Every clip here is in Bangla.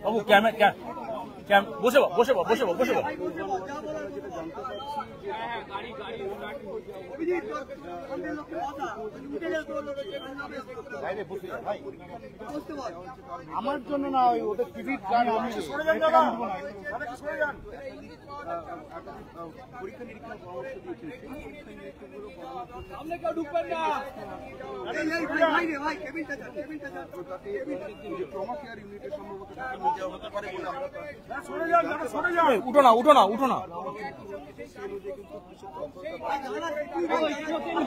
বাবু ক্যামেরা বসে বসে বসে বসে আমার জন্য না ওই ওদের টিকিট কার্ড আমি সরে যান দাদা সরে যান পরীক্ষা নিরীক্ষার পরামর্শ দিয়েছি সামনে কেউ ঢুকবেন না ভাই রে ভাই কেবিনটা ট্রমা কেয়ার ইউনিটের সম্ভবত নিয়ে হতে পারে বলে আমরা সরে যান দাদা সরে যান উঠো না উঠো না উঠো না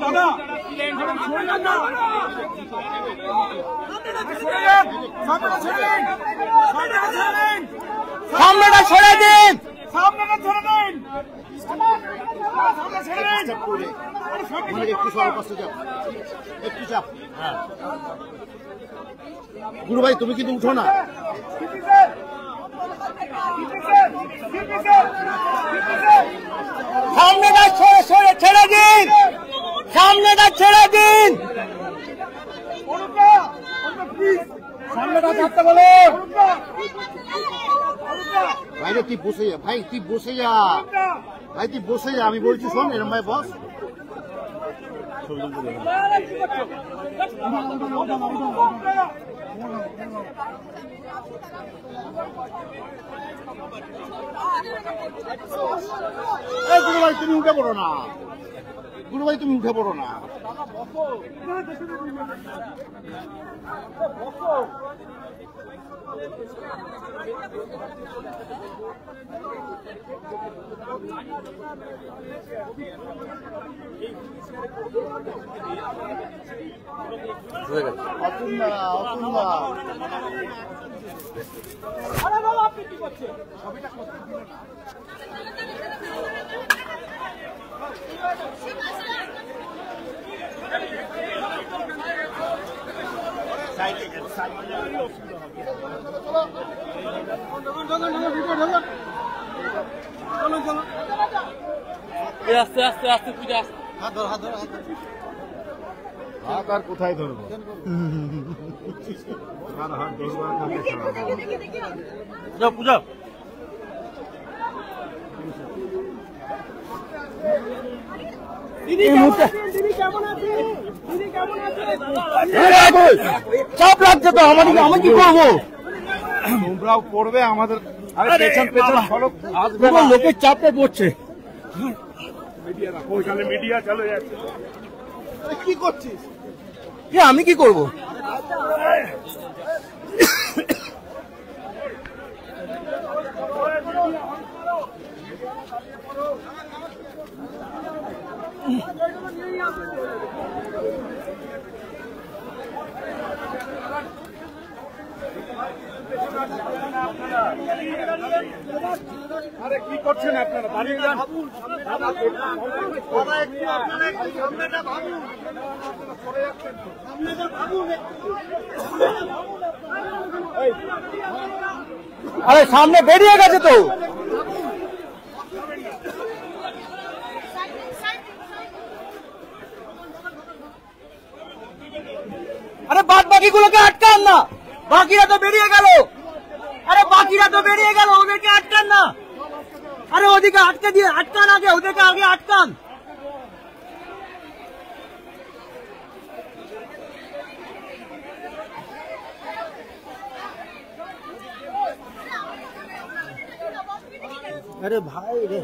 দাদা সরে যান না সামনেটা ছেড়ে দিন সামনেটা ছেড়ে দিন সামনেটা ছেড়ে দিন একটু সরে পাশে যাও একটু চাপ গুরু ভাই তুমি কিন্তু উঠো না সামনেটা ছেড়ে দিন সামনেটা ছেড়ে দিন সামনেটা ছাড়তে বলো ভাই তুই বসে যা ভাই তুই বসে যা ভাই তুই বসে যা আমি বলছি শোন এরম ভাই বস গুরু ভাই তুমি উঠে পড়ো না গুরু ভাই তুমি উঠে পড়ো না আস্তে আস্তে আস্তে পূজা হাত আর কোথায় ধরবো পূজা চাপ লাগছে তো আমি কি করবো তোমরাও পড়বে আমাদের পেছন লোকের চাপে পড়ছে মিডিয়া চলে যাচ্ছে কি করছিস আমি কি করবো আরে কি করছেন আপনারা দাঁড়িয়ে যান আরে সামনে বেরিয়ে গেছে তো আরে বাদ বাকিগুলোকে আটকান না বাকিরা তো বেরিয়ে গেল ওদেরকে আটকান না আরে ওদিকে আটকে দিয়ে আটকান আগে ওদেরকে আগে আটকান আরে ভাই রে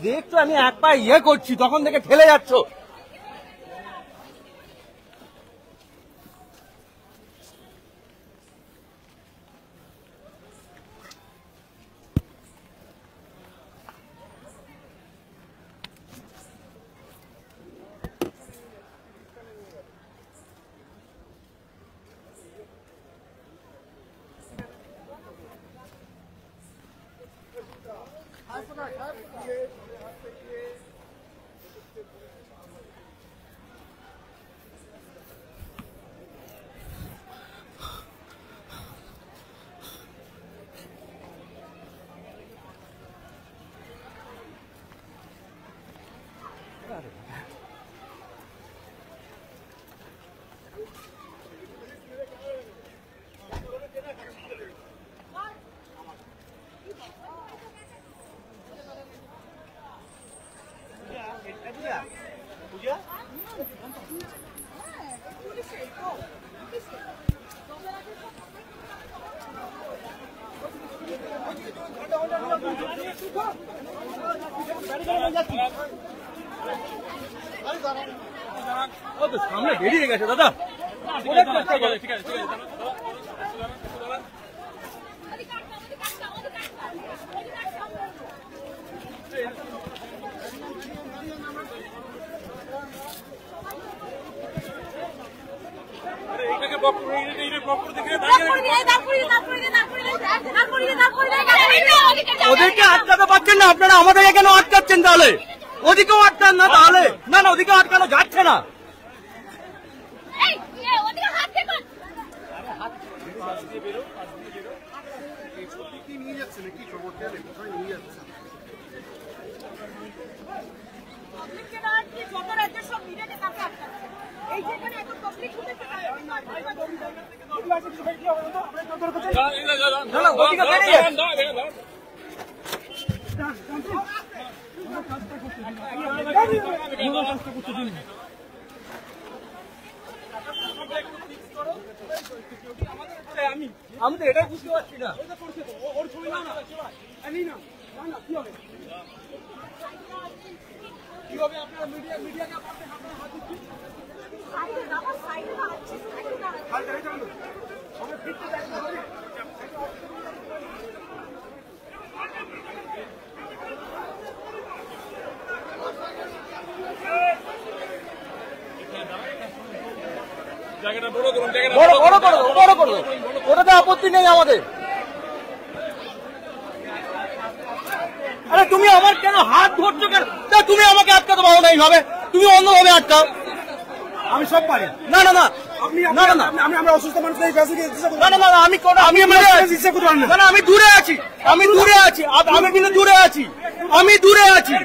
দেখছো আমি এক পায়ে করছি তখন থেকে ঠেলে যাচ্ছ সামনে বেরিয়ে গেছে দাদা। ঠিক আছে ওদেরকে আটকাতে পারছেন না আপনারা, আমাদেরকে কেন আটকাচ্ছেন? তাহলে ওদিকেও আটকান না, তাহলে না না ওদিকে আটকানো যাচ্ছে না। আমি তো এটাই বুঝতে পারছি না। ওর ছবি না না কি হবে আপনারা মিডিয়াকে হাত দিচ্ছি। বড় করো, ওটাতে আপত্তি নেই আমাদের। আরে তুমি আমার কেন হাত ধরছো কেন? তুমি আমাকে আটকাতে পারো না এইভাবে, তুমি অন্যভাবে আটকাও। আমি সব পারি। না না না আমরা অসুস্থ মানুষ না না না আমি দূরে আছি, আমি দূরে আছি, আমি কিন্তু দূরে আছি, আমি দূরে আছি,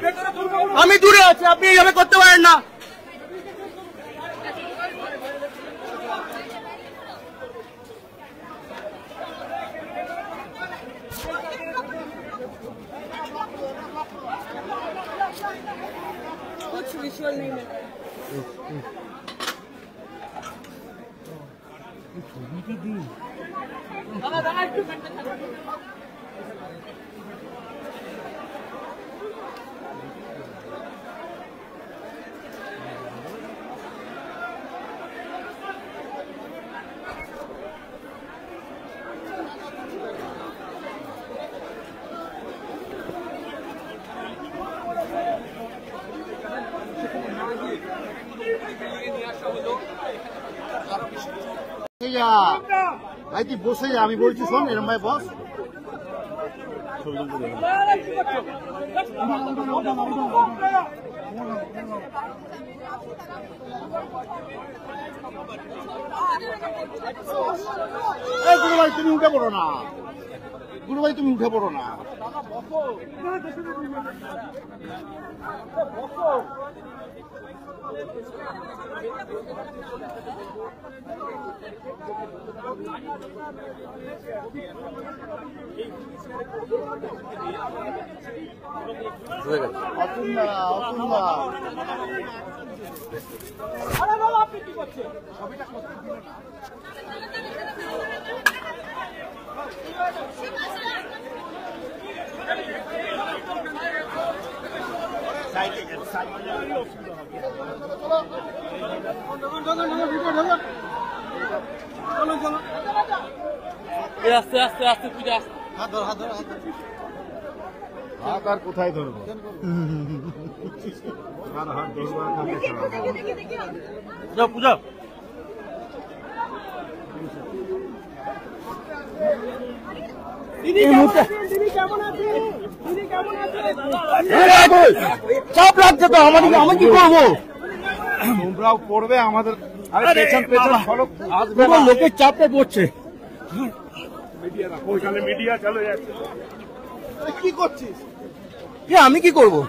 আমি দূরে আছি, আপনি এইভাবে করতে পারেন না। कुछ विजुअल नहीं मिल रहा ভাই তুই বসে যা, আমি বলছি শোন, এরম ভাই বস। গুরু ভাই তুমি উঠে পড়ো না, গুরু ভাই তুমি উঠে পড়ো না। আপনি কি করছেন? আস্তে আস্তে আস্তে পূজা, হাত ধর হাত ধর হাত ধর। হাত আর কোথায় ধরবো? যাও পূজা। দিদি কেমন আছেন? চাপ লাগছে তো আমাদের, আমি কি করবো? তোমরাও পড়বে আমাদের, পেছন পেছন ফলো আসবে না। লোকের চাপে পড়ছে। ওইখানে মিডিয়া চলে যাচ্ছে। কি করছিস? আমি কি করবো?